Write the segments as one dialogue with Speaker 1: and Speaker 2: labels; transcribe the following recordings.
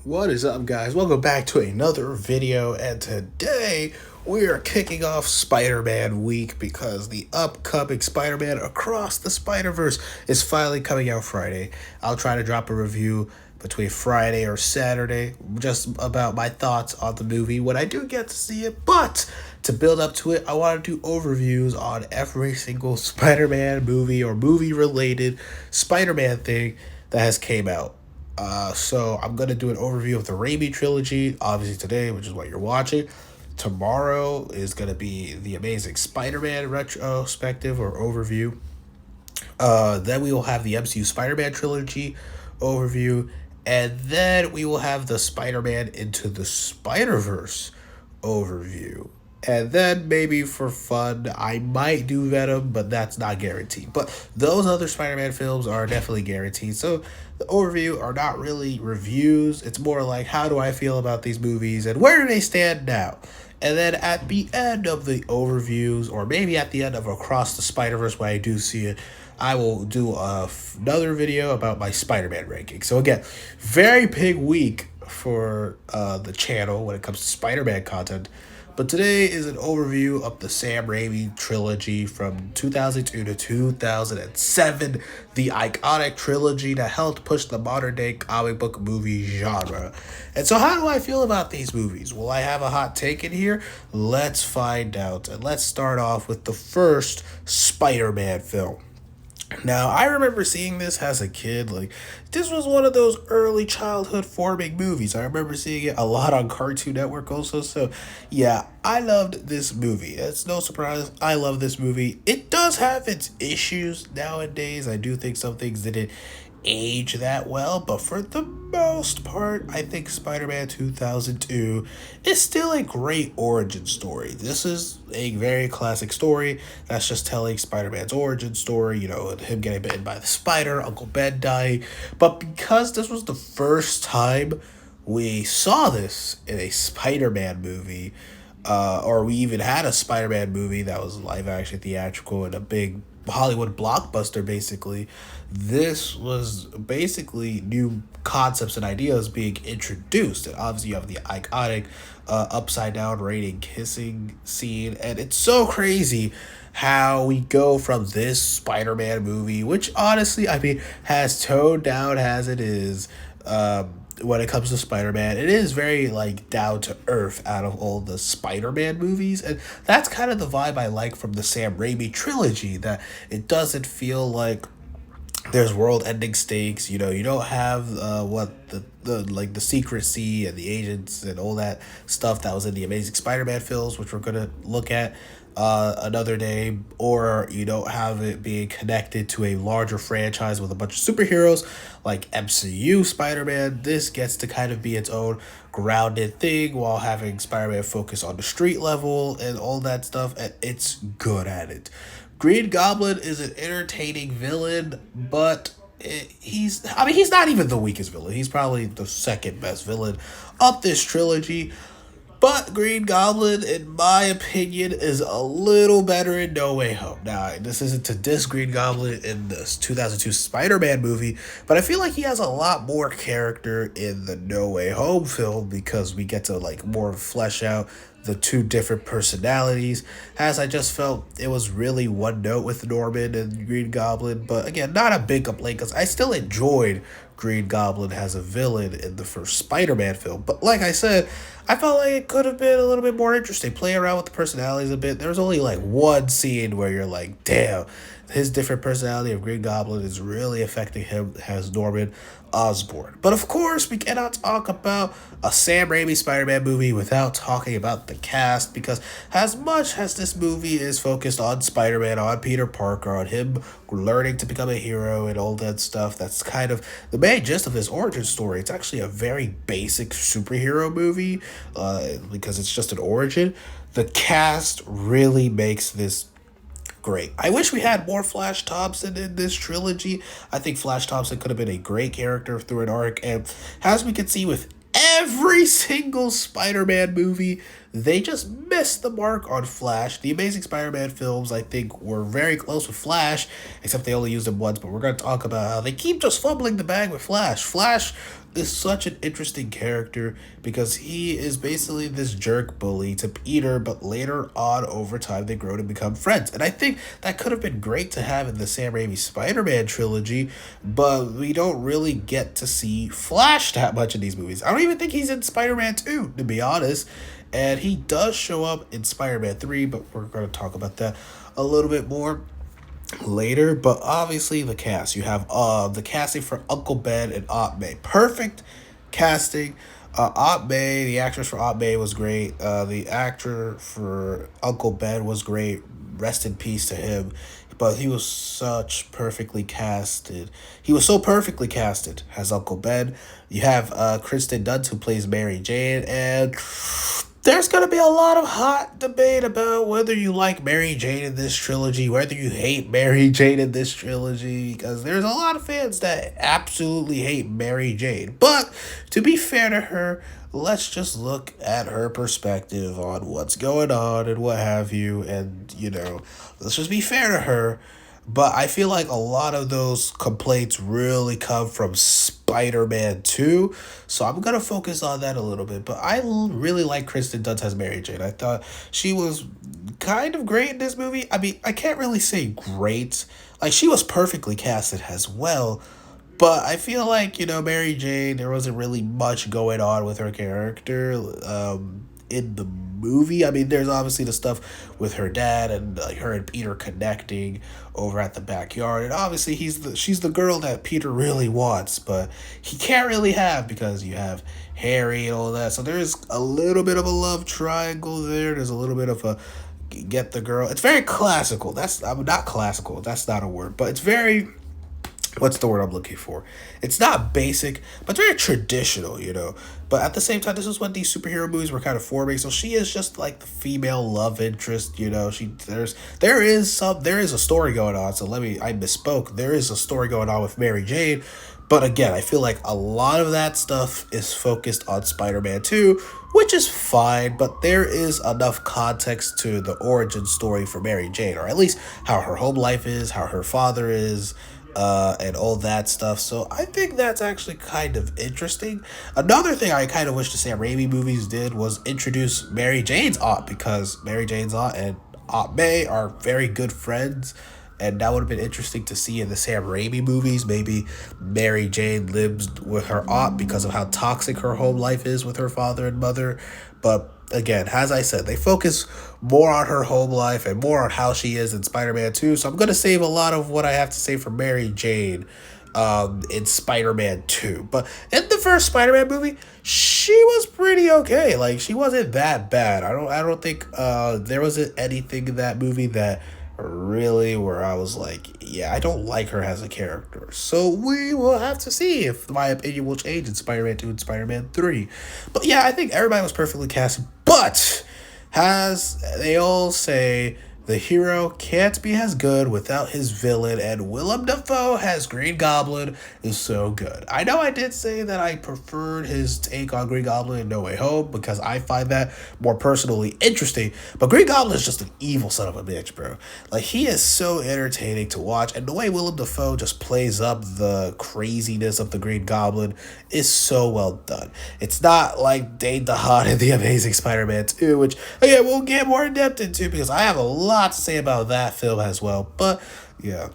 Speaker 1: What is up, guys? Welcome back to another video, and today we are kicking off Spider-Man week because the upcoming Spider-Man Across the Spider-Verse is finally coming out Friday. I'll try to drop a review between Friday or Saturday just about my thoughts on the movie when I do get to see it, but to build up to it, I want to do overviews on every single Spider-Man movie or movie-related Spider-Man thing that has came out. So I'm going to do an overview of the Raimi trilogy, obviously today, which is what you're watching. Tomorrow is going to be the Amazing Spider-Man retrospective or overview. Then we will have the MCU Spider-Man trilogy overview. And then we will have the Spider-Man Into the Spider-Verse overview. And then maybe for fun, I might do Venom, but that's not guaranteed. But those other Spider-Man films are definitely guaranteed. So the overview are not really reviews. It's more like, how do I feel about these movies and where do they stand now? And then at the end of the overviews, or maybe at the end of Across the Spider-Verse when I do see it, I will do another video about my Spider-Man ranking. So again, very big week for the channel when it comes to Spider-Man content. But today is an overview of the Sam Raimi trilogy from 2002 to 2007, the iconic trilogy that helped push the modern-day comic book movie genre. And so how do I feel about these movies? Will I have a hot take in here? Let's find out. And let's start off with the first Spider-Man film. Now, I remember seeing this as a kid. Like, this was one of those early childhood forming movies. I remember seeing it a lot on Cartoon Network also. So, yeah, I loved this movie. It's no surprise. I love this movie. It does have its issues nowadays. I do think some things didn't age that well, but for the most part, I think Spider-Man 2002 is still a great origin story. This is a very classic story that's just telling Spider-Man's origin story, him getting bitten by the spider, Uncle Ben dying. But because this was the first time we saw this in a Spider-Man movie, or we even had a Spider-Man movie that was live action theatrical and a big Hollywood blockbuster, basically. This was basically new concepts and ideas being introduced. And obviously you have the iconic upside down raining kissing scene, and it's so crazy how we go from this Spider-Man movie, which honestly, I mean, has toned down as it is, when it comes to Spider-Man. It is very like down to earth out of all the Spider-Man movies, and that's kind of the vibe I like from the Sam Raimi trilogy, that it doesn't feel like there's world-ending stakes. You don't have what the secrecy and the agents and all that stuff that was in the Amazing Spider-Man films, which we're gonna look at another day, or you don't have it being connected to a larger franchise with a bunch of superheroes like MCU Spider-Man. This gets to kind of be its own grounded thing while having Spider-Man focus on the street level and all that stuff, and it's good at it. Green Goblin is an entertaining villain, but he's not even the weakest villain. He's probably the second best villain of this trilogy. But Green Goblin, in my opinion, is a little better in No Way Home. Now, this isn't to diss Green Goblin in the 2002 Spider-Man movie, but I feel like he has a lot more character in the No Way Home film because we get to more flesh out the two different personalities, as I just felt it was really one note with Norman and Green Goblin. But again, not a big complaint because I still enjoyed Green Goblin as a villain in the first Spider-Man film. But like I said, I felt like it could have been a little bit more interesting. Play around with the personalities a bit. There's only one scene where you're like, damn, his different personality of Green Goblin is really affecting him as Norman Osborn. But of course, we cannot talk about a Sam Raimi Spider-Man movie without talking about the cast, because as much as this movie is focused on Spider-Man, on Peter Parker, on him learning to become a hero and all that stuff, that's kind of the main gist of his origin story. It's actually a very basic superhero movie, because it's just an origin. The cast really makes this great. I wish we had more Flash Thompson in this trilogy. I think Flash Thompson could have been a great character through an arc, and as we can see with every single Spider-Man movie, they just missed the mark on Flash. The Amazing Spider-Man films, I think, were very close with Flash, except they only used him once, but we're going to talk about how they keep just fumbling the bag with Flash. Flash is such an interesting character because he is basically this jerk bully to Peter, but later on, over time, they grow to become friends. And I think that could have been great to have in the Sam Raimi Spider-Man trilogy, but we don't really get to see Flash that much in these movies. I don't even think he's in Spider-Man 2, to be honest. And he does show up in Spider-Man 3, but we're going to talk about that a little bit more later. But obviously the cast, you have the casting for Uncle Ben and Aunt May, perfect casting. Aunt May, the actress for Aunt May was great. The actor for Uncle Ben was great. Rest in peace to him. But he was such perfectly casted. He was so perfectly casted as Uncle Ben. You have Kristen Dunst, who plays Mary Jane, and there's going to be a lot of hot debate about whether you like Mary Jane in this trilogy, whether you hate Mary Jane in this trilogy, because there's a lot of fans that absolutely hate Mary Jane. But to be fair to her, let's just look at her perspective on what's going on and what have you, and, let's just be fair to her. But I feel like a lot of those complaints really come from Spider-Man 2. So I'm going to focus on that a little bit. But I really like Kristen Dunst as Mary Jane. I thought she was kind of great in this movie. I mean, I can't really say great. Like, she was perfectly casted as well. But I feel like, Mary Jane, there wasn't really much going on with her character in the movie. I mean, there's obviously the stuff with her dad and like her and Peter connecting over at the backyard. And obviously she's the girl that Peter really wants, but he can't really have because you have Harry and all that. So there's a little bit of a love triangle there. There's a little bit of a get the girl. It's very classical. I'm not classical. That's not a word, but it's very, what's the word I'm looking for? It's not basic, but very traditional. But at the same time, this is when these superhero movies were kind of forming. So she is just like the female love interest. There is a story going on. So I misspoke. There is a story going on with Mary Jane. But again, I feel like a lot of that stuff is focused on Spider-Man 2, which is fine, but there is enough context to the origin story for Mary Jane, or at least how her home life is, how her father is, and all that stuff. So I think that's actually kind of interesting. Another thing I kind of wish the Sam Raimi movies did was introduce Mary Jane's aunt, because Mary Jane's aunt and Aunt May are very good friends. And that would have been interesting to see in the Sam Raimi movies. Maybe Mary Jane lives with her aunt because of how toxic her home life is with her father and mother. But again, as I said, they focus more on her home life and more on how she is in Spider-Man 2. So I'm going to save a lot of what I have to say for Mary Jane in Spider-Man 2. But in the first Spider-Man movie, she was pretty okay. Like, she wasn't that bad. I don't think there wasn't anything in that movie that really where I was like, yeah, I don't like her as a character. So we will have to see if my opinion will change in Spider-Man 2 and Spider-Man 3. But yeah, I think everybody was perfectly cast. But as they all say, the hero can't be as good without his villain, and Willem Dafoe as Green Goblin is so good. I know I did say that I preferred his take on Green Goblin in No Way Home because I find that more personally interesting, but Green Goblin is just an evil son of a bitch, bro. Like, he is so entertaining to watch, and the way Willem Dafoe just plays up the craziness of the Green Goblin is so well done. It's not like Dane DeHaan in The Amazing Spider-Man 2, which, again, we'll get more in-depth into because I have a lot to say about that film as well. But yeah,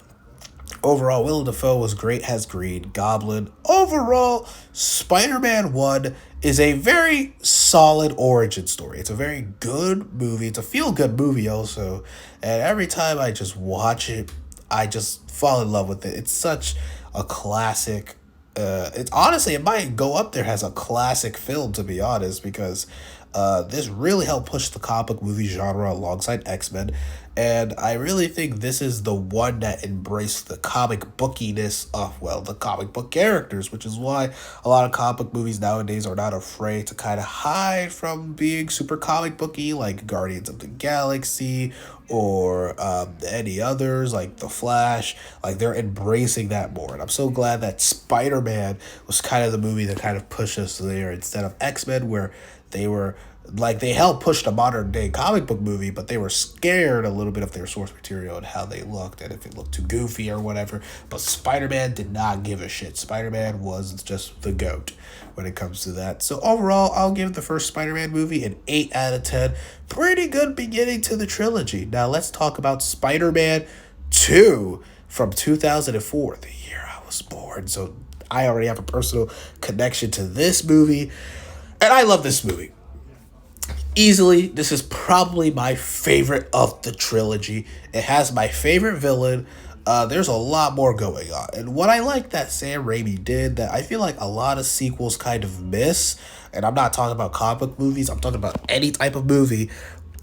Speaker 1: overall, Willem Dafoe was great as Green Goblin. Overall, Spider-Man 1 is a very solid origin story. It's a very good movie. It's a feel-good movie also. And every time I just watch it, I just fall in love with it. It's such a classic. It might go up there as a classic film, to be honest, because this really helped push the comic book movie genre alongside X-Men. And I really think this is the one that embraced the comic bookiness of, the comic book characters, which is why a lot of comic book movies nowadays are not afraid to kind of hide from being super comic booky, like Guardians of the Galaxy or any others, like The Flash. Like, they're embracing that more. And I'm so glad that Spider-Man was kind of the movie that kind of pushed us there instead of X-Men, where they were Like, they helped push the modern day comic book movie, but they were scared a little bit of their source material and how they looked and if it looked too goofy or whatever. But Spider-Man did not give a shit. Spider-Man was just the GOAT when it comes to that. So overall, I'll give the first Spider-Man movie an 8 out of 10. Pretty good beginning to the trilogy. Now let's talk about Spider-Man 2 from 2004, the year I was born. So I already have a personal connection to this movie, and I love this movie. Easily, this is probably my favorite of the trilogy. It has my favorite villain. There's a lot more going on. And what I like that Sam Raimi did that I feel like a lot of sequels kind of miss, and I'm not talking about comic book movies, I'm talking about any type of movie,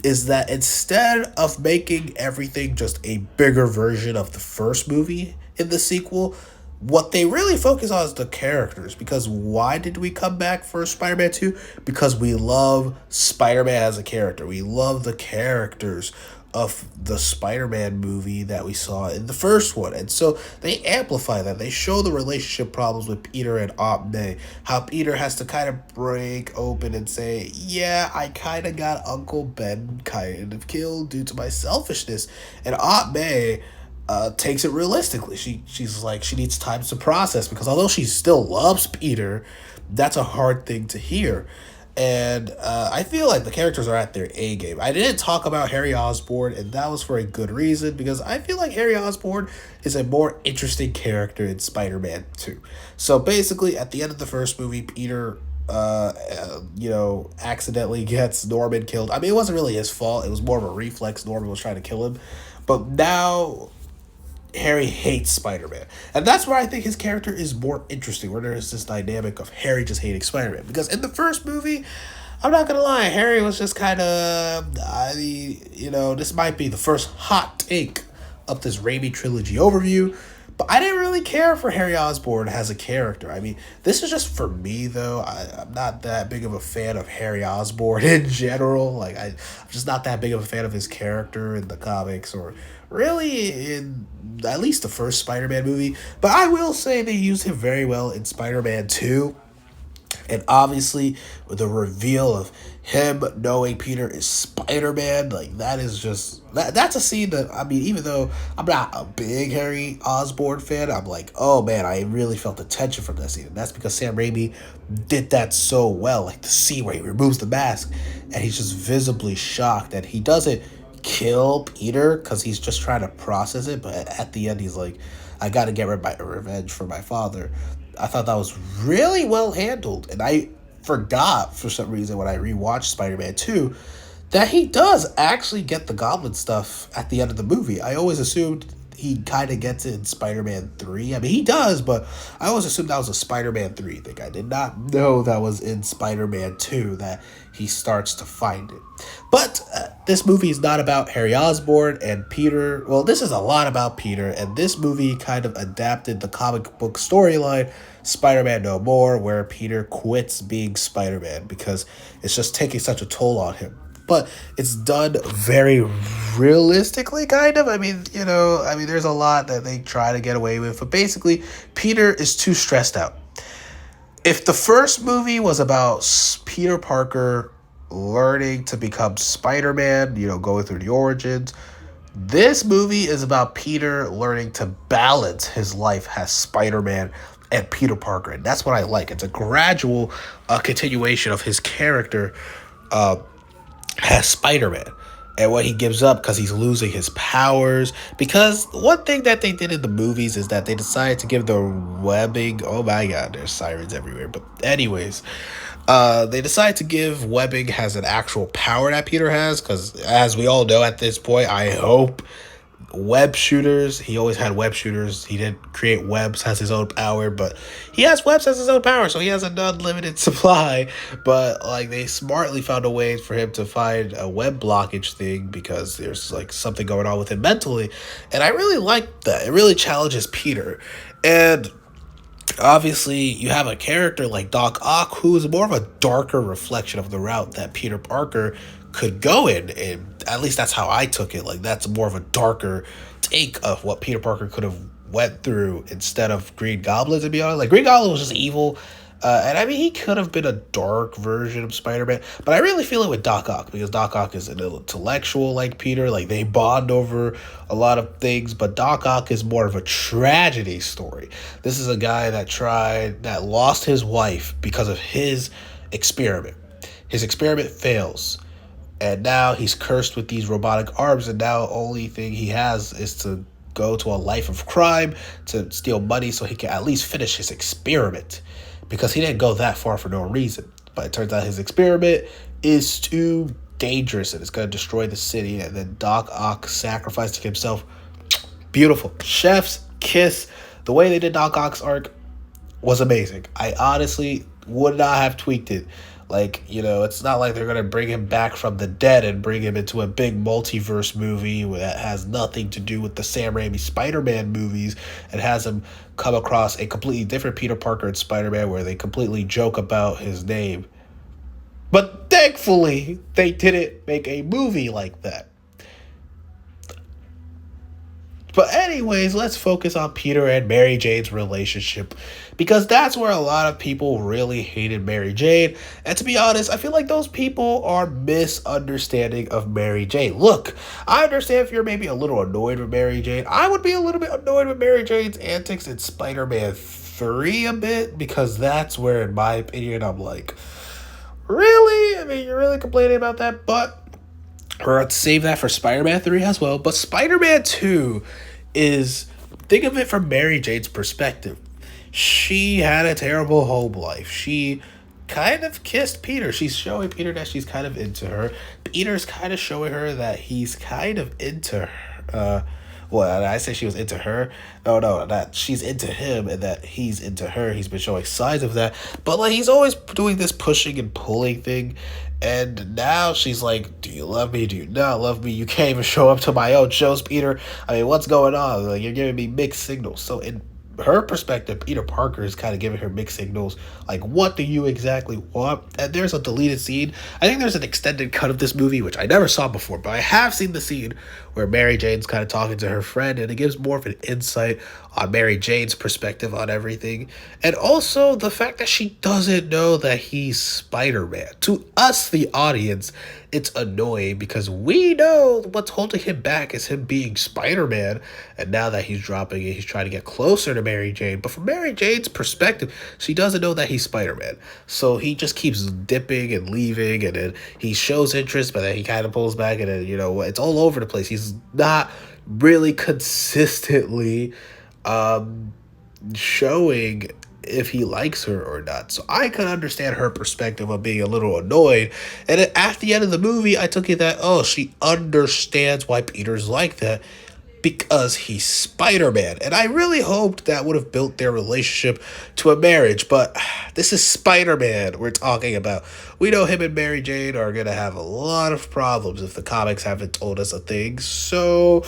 Speaker 1: is that instead of making everything just a bigger version of the first movie in the sequel, what they really focus on is the characters. Because why did we come back for Spider-Man 2? Because we love Spider-Man as a character. We love the characters of the Spider-Man movie that we saw in the first one. And so they amplify that. They show the relationship problems with Peter and Aunt May. How Peter has to kind of break open and say, yeah, I kind of got Uncle Ben kind of killed due to my selfishness. And Aunt May takes it realistically. She's like, she needs time to process, because although she still loves Peter, that's a hard thing to hear. And I feel like the characters are at their A game. I didn't talk about Harry Osborn, and that was for a good reason, because I feel like Harry Osborn is a more interesting character in Spider-Man 2. So basically, at the end of the first movie, Peter accidentally gets Norman killed. I mean, it wasn't really his fault. It was more of a reflex. Norman was trying to kill him. But now Harry hates Spider-Man. And that's where I think his character is more interesting, where there's this dynamic of Harry just hating Spider-Man. Because in the first movie, I'm not gonna lie, Harry was just kind of, this might be the first hot take of this Raimi trilogy overview, but I didn't really care for Harry Osborn as a character. I mean, this is just for me, though. I'm not that big of a fan of Harry Osborn in general. Like, I'm just not that big of a fan of his character in the comics, or really in at least the first Spider-Man movie. But I will say they used him very well in Spider-Man 2. And obviously, with the reveal of him knowing Peter is Spider-Man, like, that is just, that's a scene that, I mean, even though I'm not a big Harry Osborn fan, I'm like, oh man, I really felt the tension from that scene. And that's because Sam Raimi did that so well. Like the scene where he removes the mask and he's just visibly shocked, and he doesn't kill Peter because he's just trying to process it, but at the end he's like, I gotta get revenge for my father. I thought that was really well handled, and I forgot for some reason when I rewatched Spider-Man 2 that he does actually get the Goblin stuff at the end of the movie. I always assumed he kind of gets it in Spider-Man 3. I mean, he does, but I always assumed that was a Spider-Man 3 thing. I did not know that was in Spider-Man 2, that he starts to find it. But this movie is not about Harry Osborn and Peter. Well, this is a lot about Peter, and this movie kind of adapted the comic book storyline, Spider-Man No More, where Peter quits being Spider-Man because it's just taking such a toll on him. But it's done very realistically, kind of. I mean, there's a lot that they try to get away with. But basically, Peter is too stressed out. If the first movie was about Peter Parker learning to become Spider-Man, going through the origins, this movie is about Peter learning to balance his life as Spider-Man and Peter Parker. And that's what I like. It's a gradual continuation of his character as Spider-Man, and what he gives up because he's losing his powers. Because one thing that they did in the movies is that they decided to give the webbing, oh my god, there's sirens everywhere, but anyways, they decided to give webbing has an actual power that Peter has, because as we all know at this point, I hope, web shooters, he always had web shooters. He didn't create webs as his own power, but he has webs as his own power, so he has an unlimited supply. But like, they smartly found a way for him to find a web blockage thing, because there's like something going on with him mentally, and I really like that. It really challenges Peter. And obviously you have a character like Doc Ock, who is more of a darker reflection of the route that Peter Parker could go in, and at least that's how I took it. Like, that's more of a darker take of what Peter Parker could have went through instead of Green Goblin, to be honest. Like, Green Goblin was just evil, And I mean, he could have been a dark version of Spider-Man, but I really feel it with Doc Ock because Doc Ock is an intellectual like Peter. Like they bond over a lot of things, but Doc Ock is more of a tragedy story. This is a guy that lost his wife because of his experiment. His experiment fails, and now he's cursed with these robotic arms, and now only thing he has is to go to a life of crime to steal money so he can at least finish his experiment, because he didn't go that far for no reason. But it turns out his experiment is too dangerous and it's going to destroy the city, and then Doc Ock sacrificing himself. Beautiful. Chef's kiss. The way they did Doc Ock's arc was amazing. I honestly would not have tweaked it. Like, it's not like they're going to bring him back from the dead and bring him into a big multiverse movie that has nothing to do with the Sam Raimi Spider-Man movies and has him come across a completely different Peter Parker in Spider-Man where they completely joke about his name. But thankfully, they didn't make a movie like that. But anyways, let's focus on Peter and Mary Jane's relationship, because that's where a lot of people really hated Mary Jane. And to be honest, I feel like those people are misunderstanding of Mary Jane. Look, I understand if you're maybe a little annoyed with Mary Jane. I would be a little bit annoyed with Mary Jane's antics in Spider-Man 3 a bit, because that's where, in my opinion, I'm like, really? I mean, you're really complaining about that? But let's save that for Spider-Man 3 as well. But Spider-Man 2 is, think of it from Mary Jane's perspective. She had a terrible home life. She kind of kissed Peter. She's showing Peter that she's kind of into her. Peter's kind of showing her that he's kind of into her. Well, I say she was into her. No, that she's into him and that he's into her. He's been showing signs of that. But like he's always doing this pushing and pulling thing. And now she's like, do you love me? Do you not love me? You can't even show up to my own shows, Peter. I mean, what's going on? Like, you're giving me mixed signals. So in her perspective, Peter Parker is kind of giving her mixed signals. Like, what do you exactly want? And there's a deleted scene. I think there's an extended cut of this movie, which I never saw before, but I have seen the scene where Mary Jane's kind of talking to her friend, and it gives more of an insight on Mary Jane's perspective on everything. And also the fact that she doesn't know that he's Spider-Man. To us, the audience, it's annoying because we know what's holding him back is him being Spider-Man. And now that he's dropping it, he's trying to get closer to Mary Jane. But from Mary Jane's perspective, she doesn't know that he's Spider-Man. So he just keeps dipping and leaving, and then he shows interest, but then he kind of pulls back, and then, it's all over the place. He's not really consistently showing if he likes her or not. So I could understand her perspective of being a little annoyed. And at the end of the movie, I took it that, she understands why Peter's like that because he's Spider-Man. And I really hoped that would have built their relationship to a marriage. But this is Spider-Man we're talking about. We know him and Mary Jane are going to have a lot of problems if the comics haven't told us a thing. So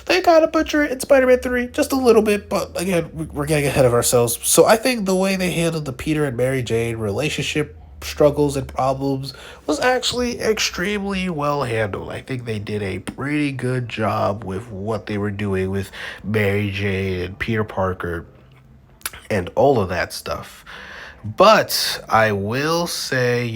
Speaker 1: they kind of butcher it in Spider-Man 3 just a little bit, but again, we're getting ahead of ourselves. So I think the way they handled the Peter and Mary Jane relationship struggles and problems was actually extremely well handled. I think they did a pretty good job with what they were doing with Mary Jane and Peter Parker and all of that stuff. But I will say,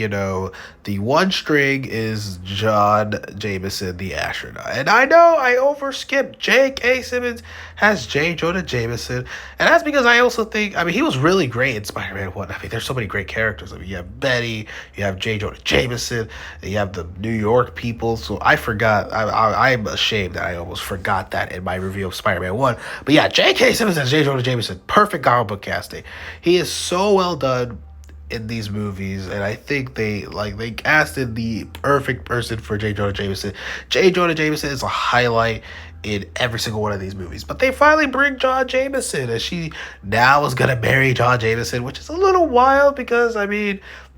Speaker 1: the one string is John Jameson, the astronaut. And I know I overskipped. J.K. Simmons has J. Jonah Jameson. And that's because I also think, he was really great in Spider-Man 1. There's so many great characters. You have Betty, you have J. Jonah Jameson, and you have the New York people. So I forgot. I'm ashamed that I almost forgot that in my review of Spider-Man 1. But yeah, J.K. Simmons has J. Jonah Jameson. Perfect comic book casting. He is so well done in these movies, and I think they casted the perfect person for J. Jonah Jameson. J. Jonah Jameson is a highlight in every single one of these movies. But they finally bring John Jameson, and she now is gonna marry John Jameson, which is a little wild because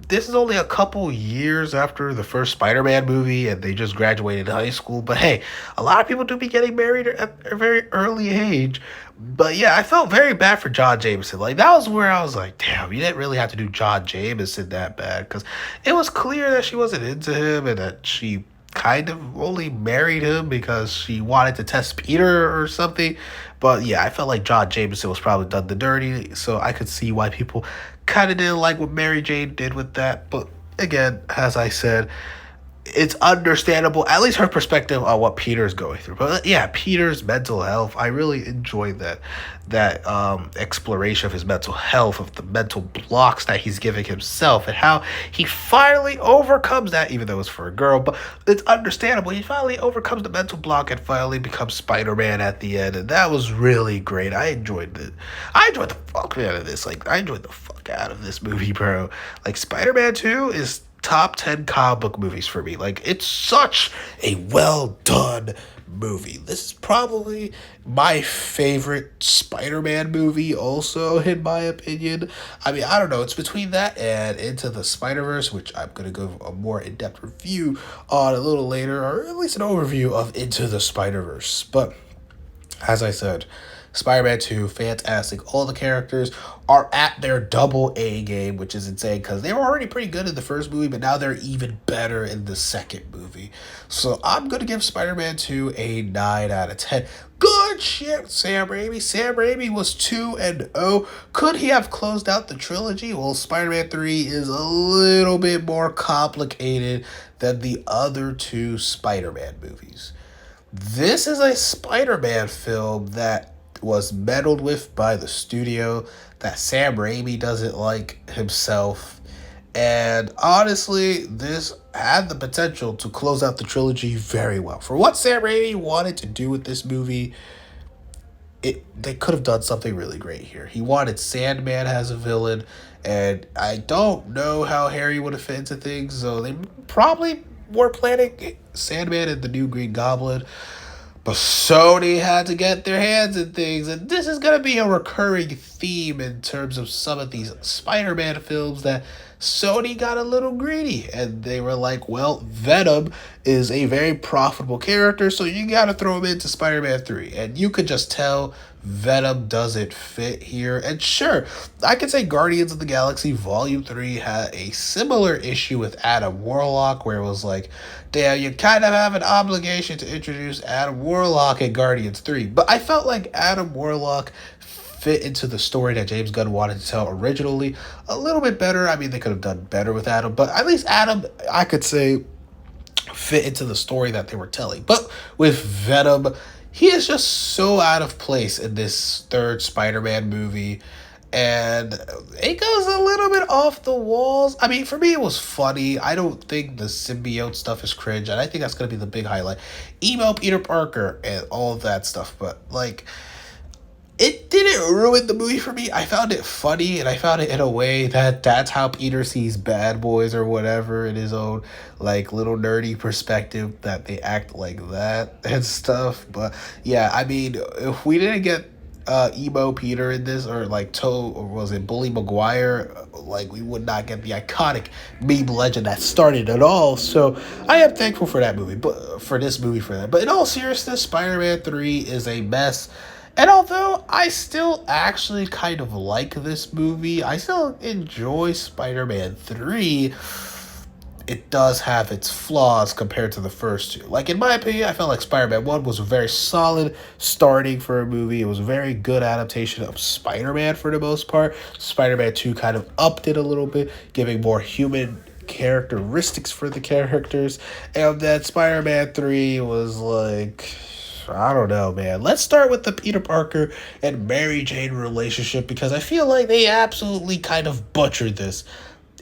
Speaker 1: this is only a couple years after the first Spider-Man movie, and they just graduated high school. But hey, a lot of people do be getting married at a very early age. But yeah, I felt very bad for John Jameson. That was where I was like, damn, you didn't really have to do John Jameson that bad, because it was clear that she wasn't into him and that she kind of only married him because she wanted to test Peter or something. But yeah, I felt like John Jameson was probably done the dirty, so I could see why people kind of didn't like what Mary Jane did with that, but again, as I said, it's understandable, at least her perspective on what Peter's going through. But yeah, Peter's mental health, I really enjoyed that exploration of his mental health, of the mental blocks that he's giving himself, and how he finally overcomes that, even though it's for a girl. But it's understandable. He finally overcomes the mental block and finally becomes Spider-Man at the end, and that was really great. I enjoyed it. I enjoyed the fuck out of this. Like, I enjoyed the fuck out of this movie, bro. Like, Spider-Man 2 is top 10 comic book movies for me. Like, it's such a well done movie. This is probably my favorite Spider-Man movie also, in my opinion. I mean, I don't know, it's between that and Into the Spider-Verse, which I'm gonna go a more in-depth review on a little later, or at least an overview of Into the Spider-Verse. But as I said, Spider-Man 2, fantastic. All the characters are at their double A game, which is insane because they were already pretty good in the first movie, but now they're even better in the second movie. So I'm going to give Spider-Man 2 a 9 out of 10. Good shit, Sam Raimi. Sam Raimi was 2-0. Could he have closed out the trilogy? Well, Spider-Man 3 is a little bit more complicated than the other two Spider-Man movies. This is a Spider-Man film that was meddled with by the studio, that Sam Raimi doesn't like himself. And honestly, this had the potential to close out the trilogy very well. For what Sam Raimi wanted to do with this movie, they could have done something really great here. He wanted Sandman as a villain, and I don't know how Harry would have fit into things, so they probably were planning Sandman and the new Green Goblin. But Sony had to get their hands in things, and this is going to be a recurring theme in terms of some of these Spider-Man films, that Sony got a little greedy, and they were like, well, Venom is a very profitable character, so you got to throw him into Spider-Man 3. And you could just tell Venom doesn't fit here. And sure, I could say Guardians of the Galaxy Volume 3 had a similar issue with Adam Warlock, where it was like, damn, you kind of have an obligation to introduce Adam Warlock in Guardians 3. But I felt like Adam Warlock fit into the story that James Gunn wanted to tell originally a little bit better. I mean, they could have done better with Adam, but at least Adam, I could say, fit into the story that they were telling. But with Venom, he is just so out of place in this third Spider-Man movie, and it goes a little bit off the walls. I mean, for me, it was funny. I don't think the symbiote stuff is cringe, and I think that's going to be the big highlight. Emo Peter Parker and all of that stuff, but, like, it didn't ruin the movie for me. I found it funny, and I found it in a way that that's how Peter sees Bad Boys or whatever, in his own, like, little nerdy perspective, that they act like that and stuff. But yeah, I mean, if we didn't get emo Peter in this, or like or was it Bully Maguire, like, we would not get the iconic meme legend that started it all. So I am thankful for that movie, but for this movie, for that. But in all seriousness, Spider-Man 3 is a mess. And although I still actually kind of like this movie, I still enjoy Spider-Man 3, it does have its flaws compared to the first two. Like, in my opinion, I felt like Spider-Man 1 was a very solid starting for a movie. It was a very good adaptation of Spider-Man for the most part. Spider-Man 2 kind of upped it a little bit, giving more human characteristics for the characters. And then Spider-Man 3 was like, I don't know, man. Let's start with the Peter Parker and Mary Jane relationship, because I feel like they absolutely kind of butchered this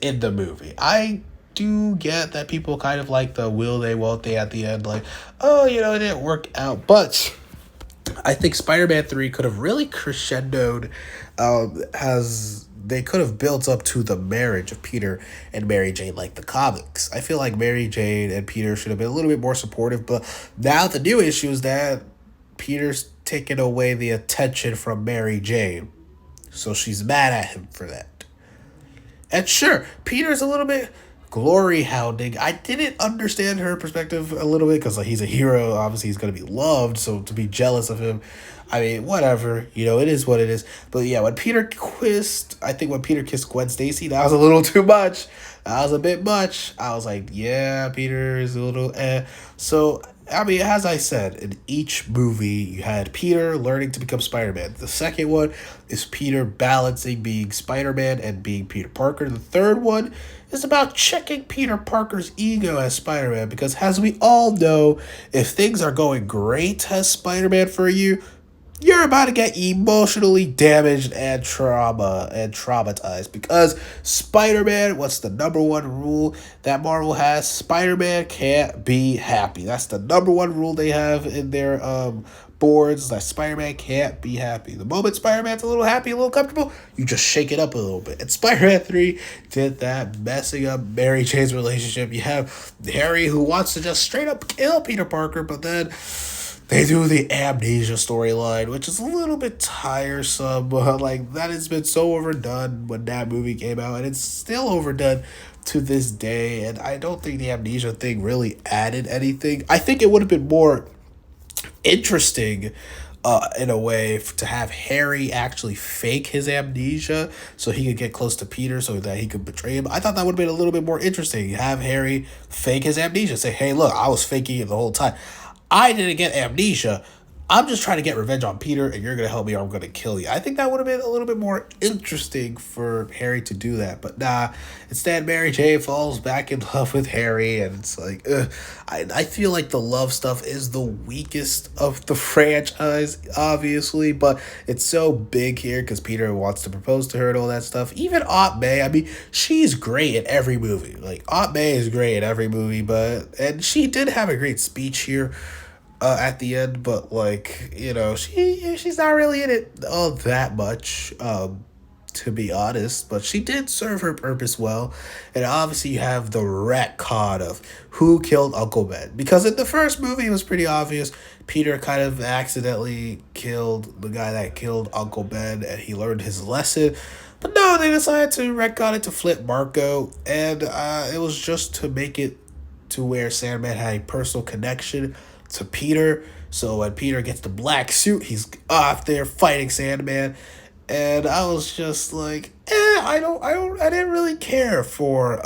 Speaker 1: in the movie. I do get that people kind of like the will they, won't they at the end, like, oh, you know, it didn't work out. But I think Spider-Man 3 could have really crescendoed as they could have built up to the marriage of Peter and Mary Jane like the comics. I feel like Mary Jane and Peter should have been a little bit more supportive, but now the new issue is that Peter's taken away the attention from Mary Jane, so she's mad at him for that. And sure, Peter's a little bit glory hounding. I didn't understand her perspective a little bit, because like, he's a hero, obviously he's going to be loved, so to be jealous of him, I mean, whatever, you know, it is what it is. But yeah, when Peter kissed Gwen Stacy, that was a little too much. That was a bit much. I was like, yeah, Peter is a little So I mean, as I said, in each movie, you had Peter learning to become Spider Man. The second one is Peter balancing being Spider Man and being Peter Parker. The third one is about checking Peter Parker's ego as Spider Man because, as we all know, if things are going great as Spider Man for you, you're about to get emotionally damaged and traumatized because Spider-Man, what's the number one rule that Marvel has? Spider-Man can't be happy. That's the number one rule they have in their boards, that Spider-Man can't be happy. The moment Spider-Man's a little happy, a little comfortable, you just shake it up a little bit. And Spider-Man 3 did that, messing up Mary Jane's relationship. You have Harry, who wants to just straight up kill Peter Parker, but then they do the amnesia storyline, which is a little bit tiresome. Like, that has been so overdone when that movie came out, and it's still overdone to this day. And I don't think the amnesia thing really added anything. I think it would have been more interesting in a way to have Harry actually fake his amnesia so he could get close to Peter so that he could betray him. I thought that would have been a little bit more interesting. Have Harry fake his amnesia. Say, hey, look, I was faking it the whole time. I didn't get amnesia. I'm just trying to get revenge on Peter, and you're going to help me or I'm going to kill you. I think that would have been a little bit more interesting for Harry to do that. But nah, instead, Mary Jane falls back in love with Harry, and it's like, I feel like the love stuff is the weakest of the franchise, obviously, but it's so big here because Peter wants to propose to her and all that stuff. Even Aunt May, I mean, she's great in every movie. Like, Aunt May is great in every movie, and she did have a great speech here at the end, but like, you know, she's not really in it all that much, to be honest, but she did serve her purpose well. And obviously you have the retcon of who killed Uncle Ben, because in the first movie it was pretty obvious Peter kind of accidentally killed the guy that killed Uncle Ben, and he learned his lesson. But no, they decided to retcon it to flip Marco, and it was just to make it to where Sandman had a personal connection to Peter. So when Peter gets the black suit, he's off there fighting Sandman. And I was just like, I didn't really care for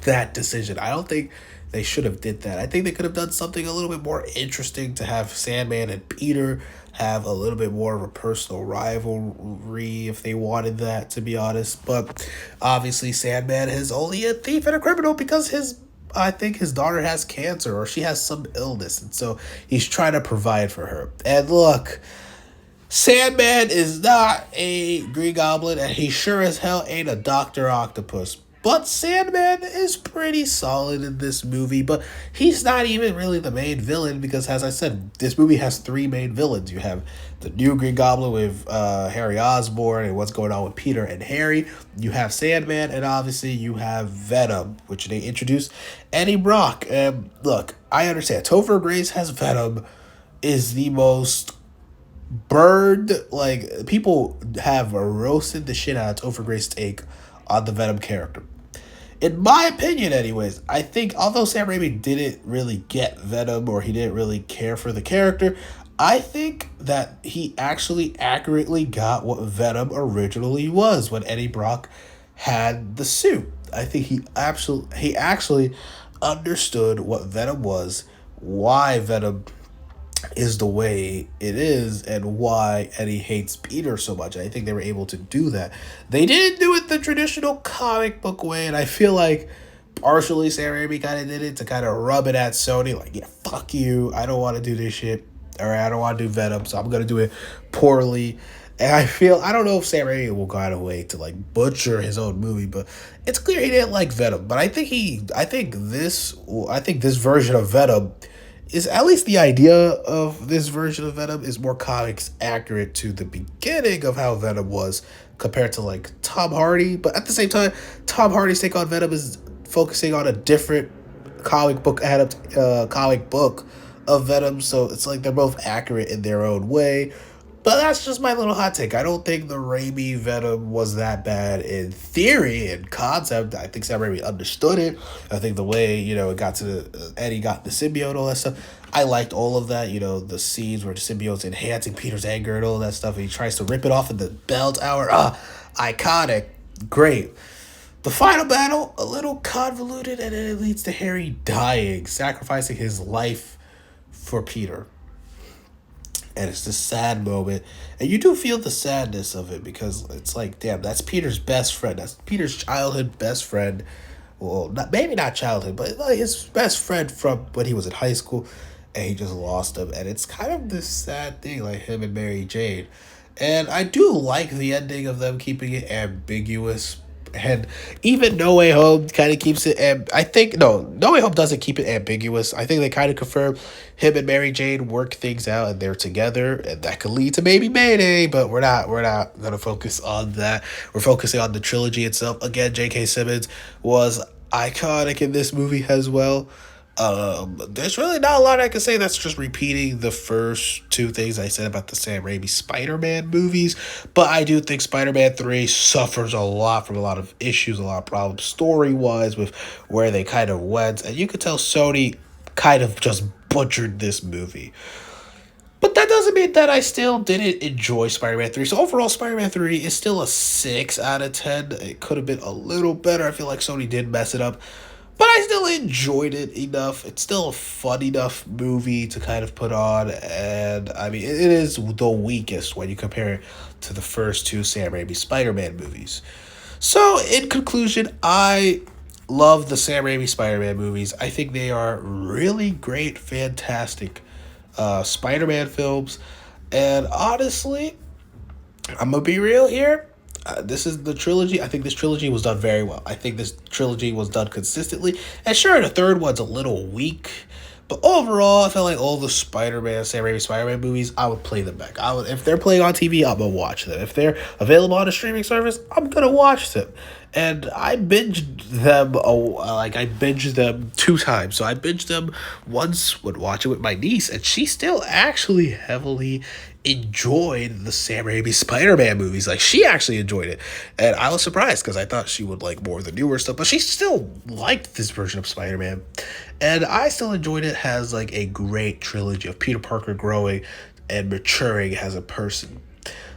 Speaker 1: that decision. I don't think they should have did that. I think they could have done something a little bit more interesting to have Sandman and Peter have a little bit more of a personal rivalry if they wanted that, to be honest. But obviously Sandman is only a thief and a criminal because I think his daughter has cancer or she has some illness, and so he's trying to provide for her. And look, Sandman is not a Green Goblin, and he sure as hell ain't a Dr. Octopus. But Sandman is pretty solid in this movie, but he's not even really the main villain because, as I said, this movie has three main villains. You have the new Green Goblin with Harry Osborn and what's going on with Peter and Harry. You have Sandman, and obviously you have Venom, which they introduced Eddie Brock. And look, I understand. Topher Grace has Venom is the most burned, like, people have roasted the shit out of Topher Grace's take on the Venom character. In my opinion, anyways, I think although Sam Raimi didn't really get Venom or he didn't really care for the character, I think that he actually accurately got what Venom originally was when Eddie Brock had the suit. I think he actually understood what Venom was, why Venom is the way it is, and why Eddie hates Peter so much. I think they were able to do that. They didn't do it the traditional comic book way, and I feel like partially Sam Raimi kind of did it to kind of rub it at Sony, like, yeah, fuck you, I don't want to do this shit, or I don't want to do Venom, so I'm going to do it poorly. And I don't know if Sam Raimi will go out of way to like butcher his own movie, but it's clear he didn't like Venom. But I think this version of Venom is, at least the idea of this version of Venom is more comics accurate to the beginning of how Venom was compared to like Tom Hardy. But at the same time, Tom Hardy's take on Venom is focusing on a different comic book of Venom. So it's like they're both accurate in their own way. But that's just my little hot take. I don't think the Raimi Venom was that bad in theory and concept. I think Sam Raimi understood it. I think the way, it got to Eddie got the symbiote, all that stuff. I liked all of that. The scenes where the symbiote's enhancing Peter's anger and all that stuff. And he tries to rip it off in the bell tower. Iconic. Great. The final battle, a little convoluted, and then it leads to Harry dying, sacrificing his life for Peter. And it's this sad moment. And you do feel the sadness of it because it's like, damn, that's Peter's best friend. That's Peter's childhood best friend. Well, not maybe not childhood, but like his best friend from when he was in high school. And he just lost him. And it's kind of this sad thing, like him and Mary Jane. And I do like the ending of them keeping it ambiguous. And even No Way Home kind of keeps it. I think No Way Home doesn't keep it ambiguous. I think they kind of confirm him and Mary Jane work things out and they're together, and that could lead to maybe Mayday. But we're not gonna focus on that. We're focusing on the trilogy itself. Again, J.K. Simmons was iconic in this movie as well. There's really not a lot I can say. That's just repeating the first two things I said about the Sam Raimi Spider-Man movies. But I do think Spider-Man 3 suffers a lot from a lot of issues, a lot of problems story-wise with where they kind of went. And you could tell Sony kind of just butchered this movie. But that doesn't mean that I still didn't enjoy Spider-Man 3. So overall, Spider-Man 3 is still a 6 out of 10. It could have been a little better. I feel like Sony did mess it up. But I still enjoyed it enough. It's still a fun enough movie to kind of put on. And, I mean, it is the weakest when you compare it to the first two Sam Raimi Spider-Man movies. So, in conclusion, I love the Sam Raimi Spider-Man movies. I think they are really great, fantastic Spider-Man films. And honestly, I'm going to be real here. This is the trilogy. I think this trilogy was done very well. I think this trilogy was done consistently. And sure, the third one's a little weak. But overall, I felt like all the Spider-Man, Sam Raimi Spider-Man movies, I would play them back. If they're playing on TV, I'm going to watch them. If they're available on a streaming service, I'm going to watch them. And I binged them, I binged them 2 times. So I binged them once when watching with my niece, and she still actually heavily enjoyed the Sam Raimi Spider-Man movies. Like, she actually enjoyed it. And I was surprised because I thought she would like more of the newer stuff, but she still liked this version of Spider-Man. And I still enjoyed it. Has like a great trilogy of Peter Parker growing and maturing as a person.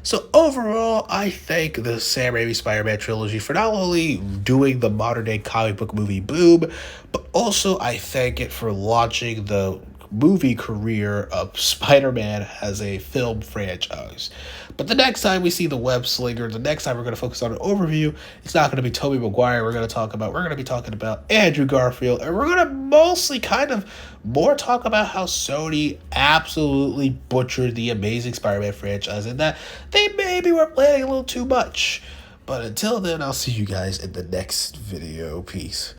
Speaker 1: So overall, I thank the Sam Raimi Spider-Man trilogy for not only doing the modern day comic book movie boom, but also I thank it for launching the movie career of Spider-Man as a film franchise. But the next time we see the web slinger, the next time we're going to focus on an overview, it's not going to be Tobey Maguire. We're going to be talking about Andrew Garfield, and we're going to mostly kind of more talk about how Sony absolutely butchered the Amazing Spider-Man franchise and that they maybe were planning a little too much. But until then, I'll see you guys in the next video. Peace.